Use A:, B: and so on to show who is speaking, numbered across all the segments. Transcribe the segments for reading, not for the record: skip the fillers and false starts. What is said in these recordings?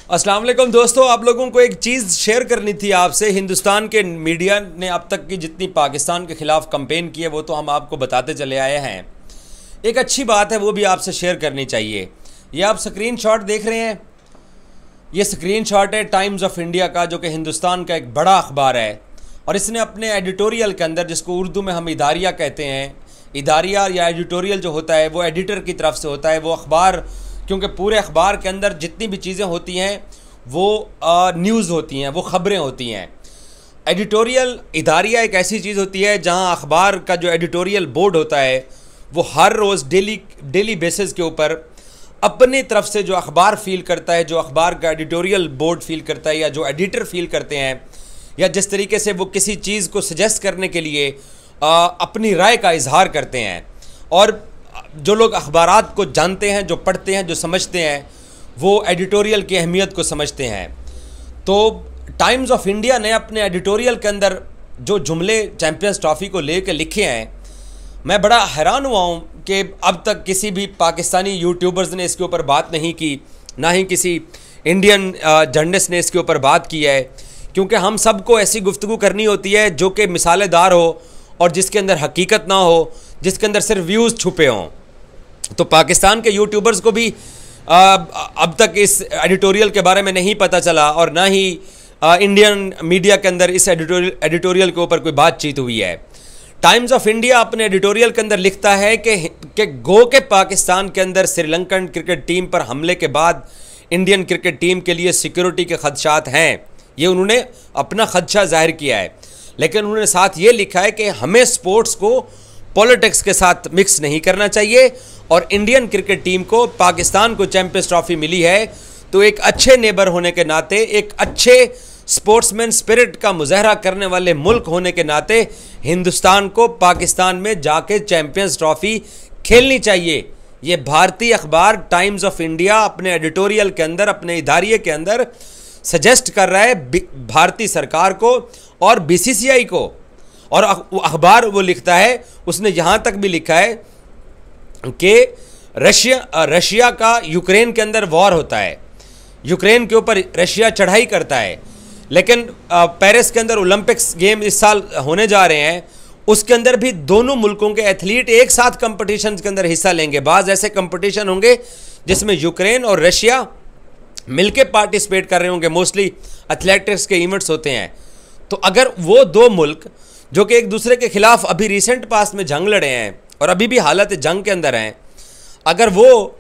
A: अस्सलाम वालेकुम दोस्तों, आप लोगों को एक चीज़ शेयर करनी थी आपसे। हिंदुस्तान के मीडिया ने अब तक की जितनी पाकिस्तान के ख़िलाफ़ कंपेन की है वो तो हम आपको बताते चले आए हैं। एक अच्छी बात है वो भी आपसे शेयर करनी चाहिए। ये आप स्क्रीनशॉट देख रहे हैं, ये स्क्रीनशॉट है टाइम्स ऑफ इंडिया का, जो कि हिंदुस्तान का एक बड़ा अखबार है। और इसने अपने एडिटोरियल के अंदर, जिसको उर्दू में हम इदारिया कहते हैं, इदारिया या एडिटोरियल जो होता है वो एडिटर की तरफ से होता है। वो अखबार, क्योंकि पूरे अखबार के अंदर जितनी भी चीज़ें होती हैं वो न्यूज़ होती हैं, वो ख़बरें होती हैं। एडिटोरियल इदारिया एक ऐसी चीज़ होती है जहां अखबार का जो एडिटोरियल बोर्ड होता है वो हर रोज़ डेली बेसिस के ऊपर अपनी तरफ से जो अखबार फील करता है, जो अखबार का एडिटोरियल बोर्ड फील करता है या जो एडिटर फील करते हैं, या जिस तरीके से वो किसी चीज़ को सजेस्ट करने के लिए अपनी राय का इजहार करते हैं। और जो लोग अखबारात को जानते हैं, जो पढ़ते हैं, जो समझते हैं, वो एडिटोरियल की अहमियत को समझते हैं। तो टाइम्स ऑफ इंडिया ने अपने एडिटोरियल के अंदर जो जुमले चैम्पियंस ट्रॉफ़ी को लेकर लिखे हैं, मैं बड़ा हैरान हुआ हूँ कि अब तक किसी भी पाकिस्तानी यूट्यूबर्स ने इसके ऊपर बात नहीं की, ना ही किसी इंडियन जर्नलिस्ट ने इसके ऊपर बात की है। क्योंकि हम सबको ऐसी गुफ्तगू करनी होती है जो कि मिसालेदार हो और जिसके अंदर हकीकत ना हो, जिसके अंदर सिर्फ व्यूज़ छुपे हों। तो पाकिस्तान के यूट्यूबर्स को भी अब तक इस एडिटोरियल के बारे में नहीं पता चला, और ना ही इंडियन मीडिया के अंदर इस एडिटोरियल के ऊपर कोई बातचीत हुई है। टाइम्स ऑफ इंडिया अपने एडिटोरियल के अंदर लिखता है कि गो के पाकिस्तान के अंदर श्रीलंकन क्रिकेट टीम पर हमले के बाद इंडियन क्रिकेट टीम के लिए सिक्योरिटी के खदशात हैं। ये उन्होंने अपना खदशा जाहिर किया है, लेकिन उन्होंने साथ ये लिखा है कि हमें स्पोर्ट्स को पॉलिटिक्स के साथ मिक्स नहीं करना चाहिए। और इंडियन क्रिकेट टीम को, पाकिस्तान को चैंपियंस ट्रॉफी मिली है तो एक अच्छे नेबर होने के नाते, एक अच्छे स्पोर्ट्समैन स्पिरिट का मुजाहरा करने वाले मुल्क होने के नाते हिंदुस्तान को पाकिस्तान में जाके चैंपियंस ट्रॉफी खेलनी चाहिए। ये भारतीय अखबार टाइम्स ऑफ इंडिया अपने एडिटोरियल के अंदर, अपने इदारिये के अंदर सजेस्ट कर रहा है भारतीय सरकार को और बीसीसीआई को। और अखबार वो लिखता है, उसने यहाँ तक भी लिखा है कि रशिया का यूक्रेन के अंदर वॉर होता है, यूक्रेन के ऊपर रशिया चढ़ाई करता है। लेकिन पेरिस के अंदर ओलंपिक्स गेम इस साल होने जा रहे हैं, उसके अंदर भी दोनों मुल्कों के एथलीट एक साथ कंपटीशन के अंदर हिस्सा लेंगे। बाज़ ऐसे कंपटीशन होंगे जिसमें यूक्रेन और रशिया मिलके पार्टिसिपेट कर रहे होंगे, मोस्टली एथलेटिक्स के इवेंट्स होते हैं। तो अगर वो दो मुल्क जो कि एक दूसरे के खिलाफ अभी रिसेंट पास्ट में जंग लड़े हैं और अभी भी हालत जंग के अंदर हैं, अगर वो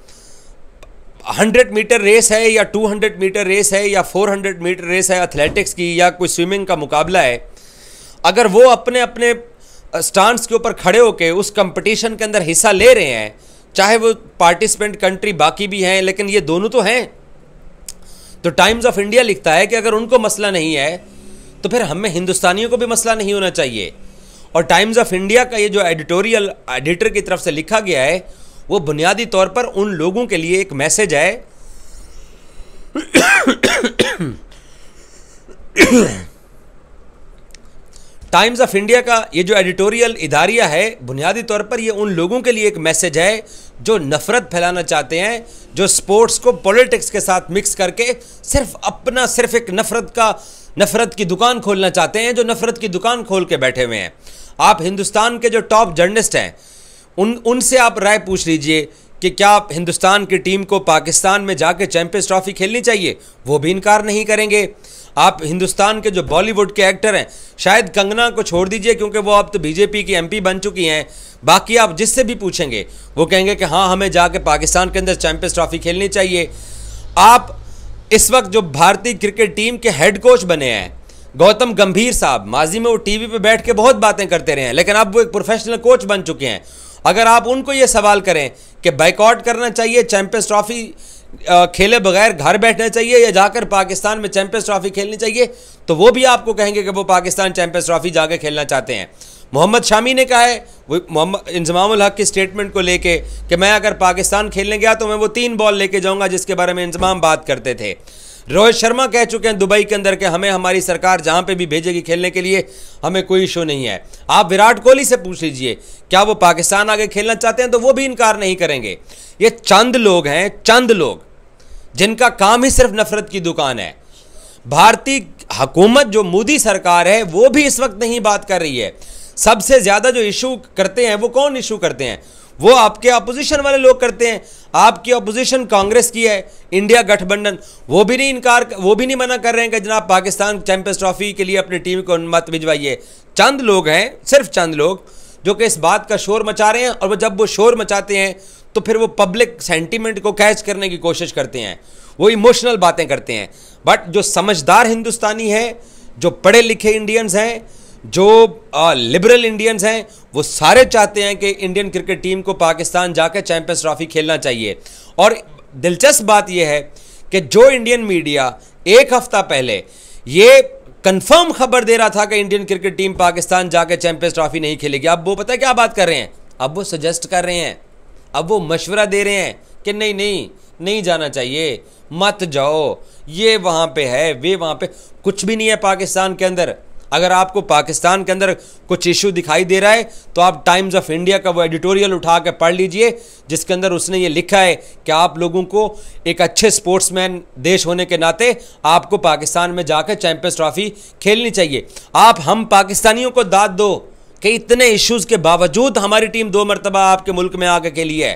A: 100 मीटर रेस है या 200 मीटर रेस है या 400 मीटर रेस है एथलेटिक्स की, या कोई स्विमिंग का मुकाबला है, अगर वो अपने अपने स्टांड्स के ऊपर खड़े होकर उस कंपटीशन के अंदर हिस्सा ले रहे हैं, चाहे वो पार्टिसिपेंट कंट्री बाकी भी हैं, लेकिन ये दोनों तो हैं। तो टाइम्स ऑफ इंडिया लिखता है कि अगर उनको मसला नहीं है तो फिर हमें हिंदुस्तानियों को भी मसला नहीं होना चाहिए। और टाइम्स ऑफ इंडिया का ये जो एडिटोरियल एडिटर की तरफ से लिखा गया है वो बुनियादी तौर पर उन लोगों के लिए एक मैसेज है टाइम्स ऑफ इंडिया का ये जो एडिटोरियल इदारिया है, बुनियादी तौर पर ये उन लोगों के लिए एक मैसेज है जो नफ़रत फैलाना चाहते हैं, जो स्पोर्ट्स को पॉलिटिक्स के साथ मिक्स करके सिर्फ एक नफ़रत की दुकान खोलना चाहते हैं, जो नफ़रत की दुकान खोल के बैठे हुए हैं। आप हिंदुस्तान के जो टॉप जर्नलिस्ट हैं उनसे आप राय पूछ लीजिए कि क्या हिंदुस्तान की टीम को पाकिस्तान में जाके चैंपियंस ट्रॉफी खेलनी चाहिए, वो भी इनकार नहीं करेंगे। आप हिंदुस्तान के जो बॉलीवुड के एक्टर हैं, शायद कंगना को छोड़ दीजिए क्योंकि वो अब तो बीजेपी की एमपी बन चुकी हैं, बाकी आप जिससे भी पूछेंगे वो कहेंगे कि हाँ, हमें जाके पाकिस्तान के अंदर चैंपियंस ट्रॉफी खेलनी चाहिए। आप इस वक्त जो भारतीय क्रिकेट टीम के हेड कोच बने हैं गौतम गंभीर साहब, माजी में वो टीवी पे बैठ के बहुत बातें करते रहे हैं, लेकिन अब वो एक प्रोफेशनल कोच बन चुके हैं। अगर आप उनको ये सवाल करें कि बाइकआउट करना चाहिए, चैंपियंस ट्रॉफी खेले बगैर घर बैठना चाहिए या जाकर पाकिस्तान में चैंपियंस ट्रॉफी खेलनी चाहिए, तो वो भी आपको कहेंगे कि वो पाकिस्तान चैंपियंस ट्रॉफी जाकर खेलना चाहते हैं। मोहम्मद शामी ने कहा है वो इंजमामुल हक की स्टेटमेंट को लेके कि मैं अगर पाकिस्तान खेलने गया तो मैं वो 3 बॉल लेके जाऊंगा जिसके बारे में इंजमाम बात करते थे। रोहित शर्मा कह चुके हैं दुबई के अंदर कि हमें हमारी सरकार जहां पे भी भेजेगी खेलने के लिए हमें कोई इशू नहीं है। आप विराट कोहली से पूछ लीजिए क्या वो पाकिस्तान आगे खेलना चाहते हैं, तो वो भी इनकार नहीं करेंगे। ये चंद लोग हैं, चंद लोग जिनका काम ही सिर्फ नफरत की दुकान है। भारतीय हुकूमत जो मोदी सरकार है वो भी इस वक्त नहीं बात कर रही है। सबसे ज़्यादा जो इशू करते हैं वो कौन इशू करते हैं? वो आपके अपोजिशन वाले लोग करते हैं। आपकी अपोजिशन कांग्रेस की है, इंडिया गठबंधन, वो भी नहीं मना कर रहे हैं कि जनाब पाकिस्तान चैंपियंस ट्रॉफी के लिए अपनी टीम को मत भिजवाइए। चंद लोग हैं, सिर्फ चंद लोग, जो कि इस बात का शोर मचा रहे हैं, और वो जब वो शोर मचाते हैं तो फिर वो पब्लिक सेंटीमेंट को कैच करने की कोशिश करते हैं, वो इमोशनल बातें करते हैं। बट जो समझदार हिंदुस्तानी है, जो पढ़े लिखे इंडियंस हैं, जो लिबरल इंडियंस हैं, वो सारे चाहते हैं कि इंडियन क्रिकेट टीम को पाकिस्तान जाकर चैंपियंस ट्रॉफी खेलना चाहिए। और दिलचस्प बात यह है कि जो इंडियन मीडिया एक हफ्ता पहले ये कंफर्म खबर दे रहा था कि इंडियन क्रिकेट टीम पाकिस्तान जाकर चैंपियंस ट्रॉफी नहीं खेलेगी, अब वो पता है क्या बात कर रहे हैं? अब वो सजेस्ट कर रहे हैं, अब वो मशवरा दे रहे हैं कि नहीं जाना चाहिए, मत जाओ, ये वहाँ पे है, वे वहाँ पे। कुछ भी नहीं है पाकिस्तान के अंदर। अगर आपको पाकिस्तान के अंदर कुछ इशू दिखाई दे रहा है तो आप टाइम्स ऑफ इंडिया का वो एडिटोरियल उठा के पढ़ लीजिए, जिसके अंदर उसने ये लिखा है कि आप लोगों को एक अच्छे स्पोर्ट्समैन देश होने के नाते आपको पाकिस्तान में जाकर चैंपियंस ट्रॉफी खेलनी चाहिए। हम पाकिस्तानियों को दाद दो कि इतने इश्यूज़ के बावजूद हमारी टीम 2 मरतबा आपके मुल्क में आके खेली है।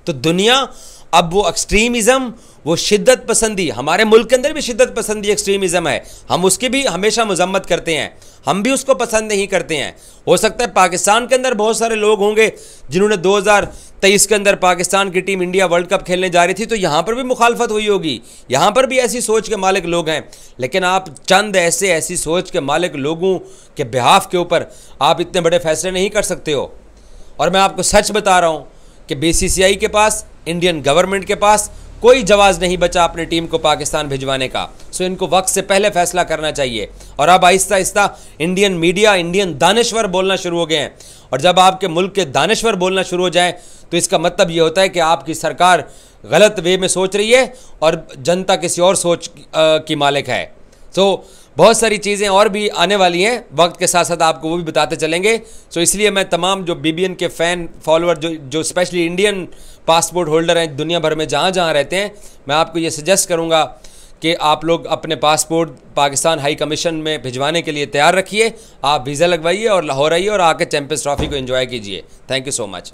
A: तो दुनिया अब वो एक्सट्रीमिज़म, वो शिद्दत पसंदी, हमारे मुल्क के अंदर भी शिद्दत पसंदी एक्सट्रीमिज़म है, हम उसकी भी हमेशा मजम्मत करते हैं, हम भी उसको पसंद नहीं करते हैं। हो सकता है पाकिस्तान के अंदर बहुत सारे लोग होंगे जिन्होंने 2023 के अंदर पाकिस्तान की टीम इंडिया वर्ल्ड कप खेलने जा रही थी, तो यहाँ पर भी मुखालफत हुई होगी, यहाँ पर भी ऐसी सोच के मालिक लोग हैं। लेकिन आप चंद ऐसी सोच के मालिक लोगों के बिहाफ के ऊपर आप इतने बड़े फैसले नहीं कर सकते हो। और मैं आपको सच बता रहा हूँ कि BCCI के पास, इंडियन गवर्नमेंट के पास कोई जवाब नहीं बचा अपनी टीम को पाकिस्तान भिजवाने का। सो इनको वक्त से पहले फैसला करना चाहिए। और अब Aahista Aahista Indian media, Indian दानिश्वर बोलना शुरू हो गए हैं। और जब आपके मुल्क के दानिश्वर बोलना शुरू हो जाए तो इसका मतलब ये होता है कि आपकी सरकार गलत वे में सोच रही है और जनता किसी और सोच की मालिक है। तो बहुत सारी चीज़ें और भी आने वाली हैं, वक्त के साथ साथ आपको वो भी बताते चलेंगे। सो इसलिए मैं तमाम जो BBN के फ़ैन फॉलोअर जो स्पेशली इंडियन पासपोर्ट होल्डर हैं दुनिया भर में जहाँ रहते हैं, मैं आपको ये सजेस्ट करूँगा कि आप लोग अपने पासपोर्ट पाकिस्तान हाई कमीशन में भिजवाने के लिए तैयार रखिए। आप वीज़ा लगवाइए और लाहौर आइए और आकर चैंपियंस ट्रॉफी को एंजॉय कीजिए। Thank you so much.